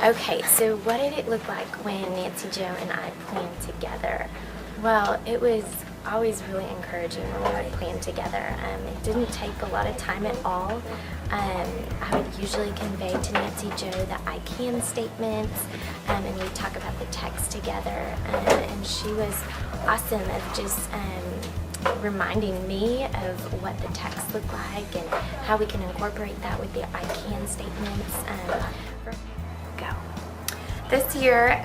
Okay, so what did it look like when Nancy Jo and I planned together? Well, it was always really encouraging when we would plan together. It didn't take a lot of time at all. I would usually convey to Nancy Jo the I can statements, and we'd talk about the text together. And she was awesome at just reminding me of what the text looked like and how we can incorporate that with the I can statements. Go. This year,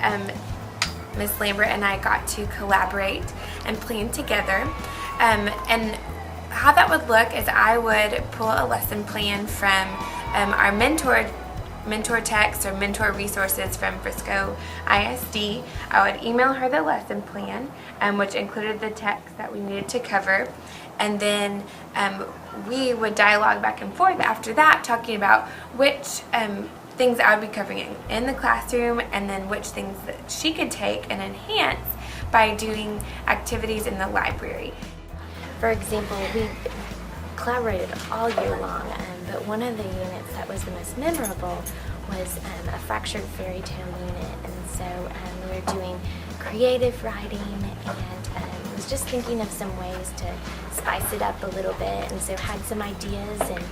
Ms. Lambert and I got to collaborate and plan together. And how that would look is I would pull a lesson plan from our mentor text or mentor resources from Frisco ISD. I would email her the lesson plan, which included the text that we needed to cover. And then we would dialogue back and forth after that, talking about which things I would be covering in the classroom, and then which things that she could take and enhance by doing activities in the library. For example, we collaborated all year long, but one of the units that was the most memorable was a fractured fairy tale unit, and so we were doing creative writing and was just thinking of some ways to spice it up a little bit, and so had some ideas and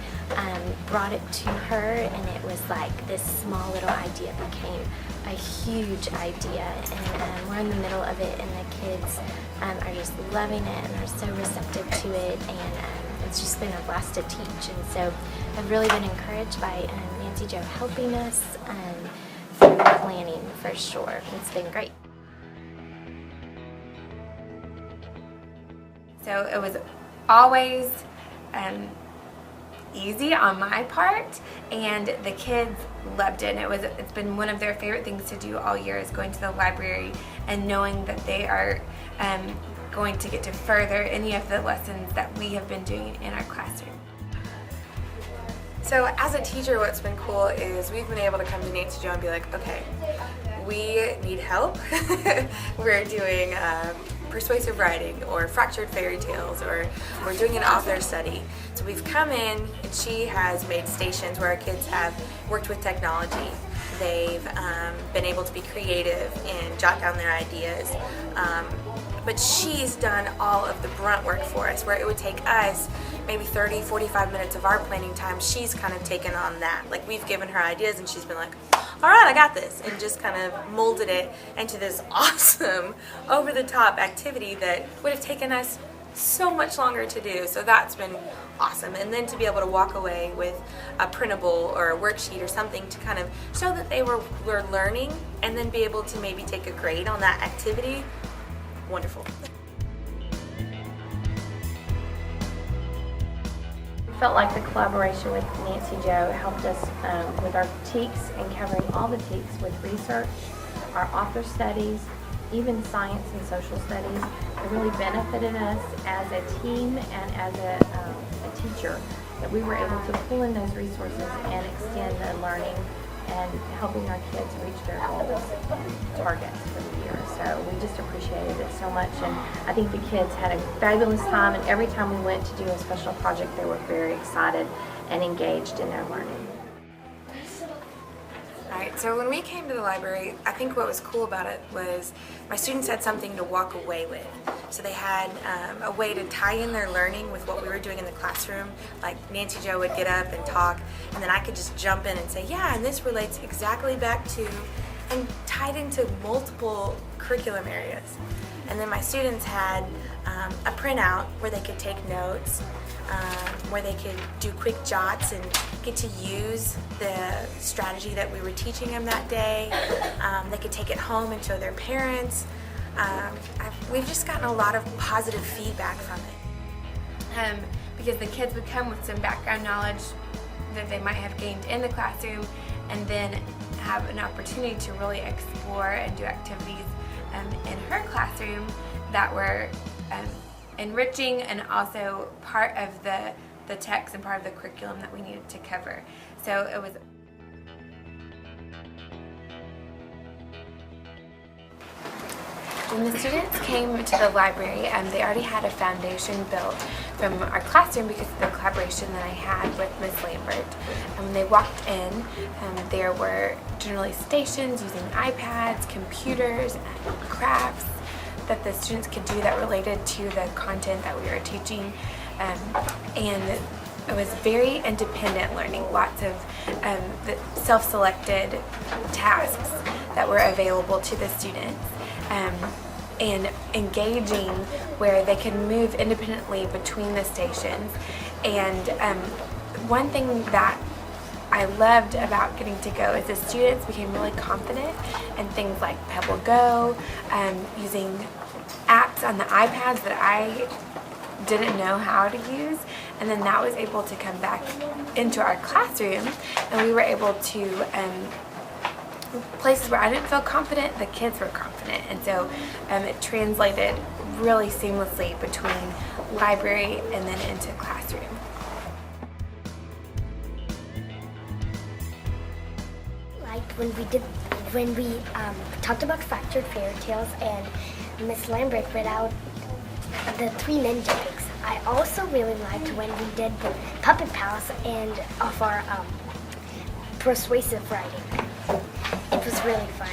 brought it to her, and it was like this small little idea became a huge idea, and we're in the middle of it, and the kids are just loving it and are so receptive to it, and it's just been a blast to teach. And so I've really been encouraged by Nancy Jo helping us through planning for sure. It's been great. So it was always easy on my part, and the kids loved it. And it's been one of their favorite things to do all year, is going to the library and knowing that they are going to get to further any of the lessons that we have been doing in our classroom. So as a teacher, what's been cool is we've been able to come to Nancy Jo and be like, okay, we need help. We're doing persuasive writing or fractured fairy tales, or we're doing an author study. So we've come in, and she has made stations where our kids have worked with technology. They've been able to be creative and jot down their ideas. But she's done all of the brunt work for us, where it would take us maybe 30, 45 minutes of our planning time. She's kind of taken on that. Like, we've given her ideas and she's been like, all right, I got this, and just kind of molded it into this awesome, over-the-top activity that would have taken us so much longer to do. So that's been awesome. And then to be able to walk away with a printable or a worksheet or something to kind of show that they were learning, and then be able to maybe take a grade on that activity, wonderful. Felt like the collaboration with Nancy Jo helped us with our critiques and covering all the critiques with research, our author studies, even science and social studies. It really benefited us as a team and as a teacher, that we were able to pull in those resources and extend the learning and helping our kids reach their goals and targets for the year. So we just appreciated it so much, and I think the kids had a fabulous time, and every time we went to do a special project, they were very excited and engaged in their learning. Alright, so when we came to the library, I think what was cool about it was my students had something to walk away with. So they had a way to tie in their learning with what we were doing in the classroom. Like, Nancy Jo would get up and talk, and then I could just jump in and say, yeah, and this relates exactly back to, and tied into multiple curriculum areas. And then my students had a printout where they could take notes, where they could do quick jots and get to use the strategy that we were teaching them that day. They could take it home and show their parents. We've just gotten a lot of positive feedback from it. Because the kids would come with some background knowledge that they might have gained in the classroom, and then have an opportunity to really explore and do activities in her classroom that were enriching and also part of the text and part of the curriculum that we needed to cover. So it was When the students came to the library, they already had a foundation built from our classroom because of the collaboration that I had with Ms. Lambert. When they walked in, there were generally stations using iPads, computers, and crafts that the students could do that related to the content that we were teaching. And it was very independent learning, lots of the self-selected tasks that were available to the students, and engaging where they could move independently between the stations. And one thing that I loved about getting to go is the students became really confident in things like Pebble Go, using apps on the iPads that I didn't know how to use, and then that was able to come back into our classroom, and we were able to places where I didn't feel confident, the kids were confident, and so it translated really seamlessly between library and then into classroom. Like when we talked about fractured fairy tales and Miss Lambert read out the Three Ninja Pigs. I also really liked when we did the Puppet Palace and of our persuasive writing. It was really fun.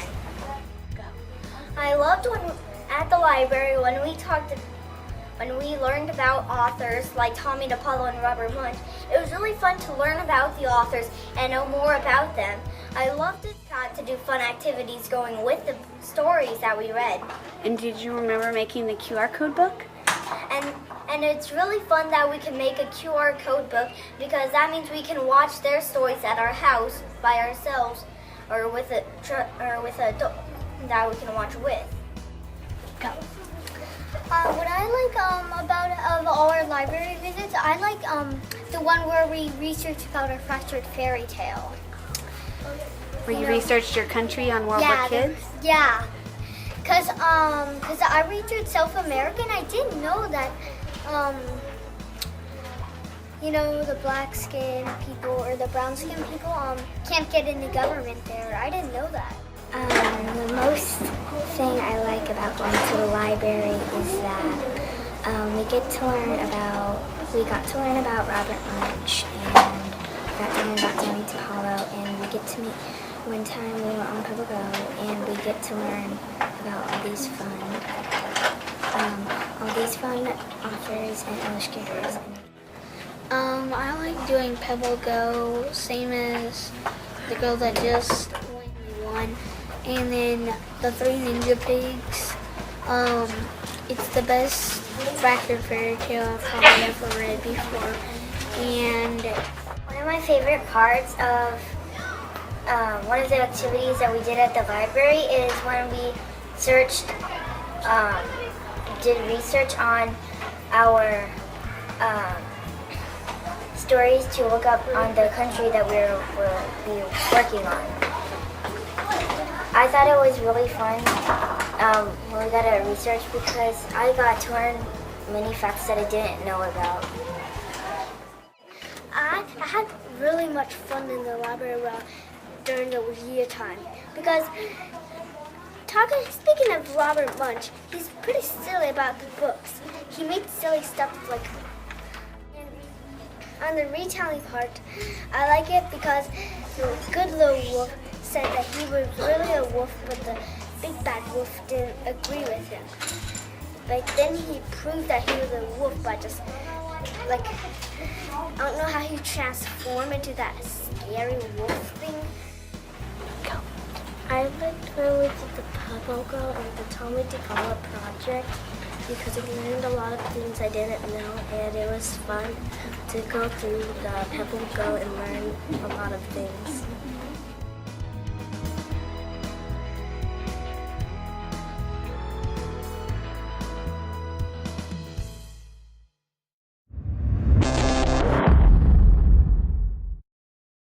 I loved when at the library when we learned about authors like Tommy DePaulo and Robert Munch. It was really fun to learn about the authors and know more about them. I loved it got to do fun activities going with the stories that we read. And did you remember making the QR code book? And it's really fun that we can make a QR code book because that means we can watch their stories at our house by ourselves or with a that we can watch with. Go. What I like about all our library visits, I like the one where we researched about our fractured fairy tale. Where you researched your country on World War Kids? Yeah. Cause I researched South America and I didn't know that the black skin people or the brown skin people can't get in the government there. I didn't know that. The most thing I like about going to the library is that we got to learn about Robert Munch and got to learn about Tommy DePaulo, and we get to meet. One time we were on Pebble Go, and we get to learn about all these fun authors and illustrators. I like doing Pebble Go, same as the girl that just won, and then the Three Ninja Pigs. It's the best fractured fairy tale I've probably ever read before. And one of my favorite parts of one of the activities that we did at the library is when we did research on our stories to look up on the country that we were working on. I thought it was really fun when we got to research because I got to learn many facts that I didn't know about. I had really much fun in the library during the year time because speaking of Robert Munch, he's pretty silly about the books. He made silly stuff like. On the retelling part, I like it because the good little wolf said that he was really a wolf, but the big bad wolf didn't agree with him. Like then he proved that he was a wolf by just I don't know how he transformed into that scary wolf thing. I liked when we did the Pebble Go and the Tommy DePaulo project because I learned a lot of things I didn't know, and it was fun to go through the Pebble Go and learn a lot of things.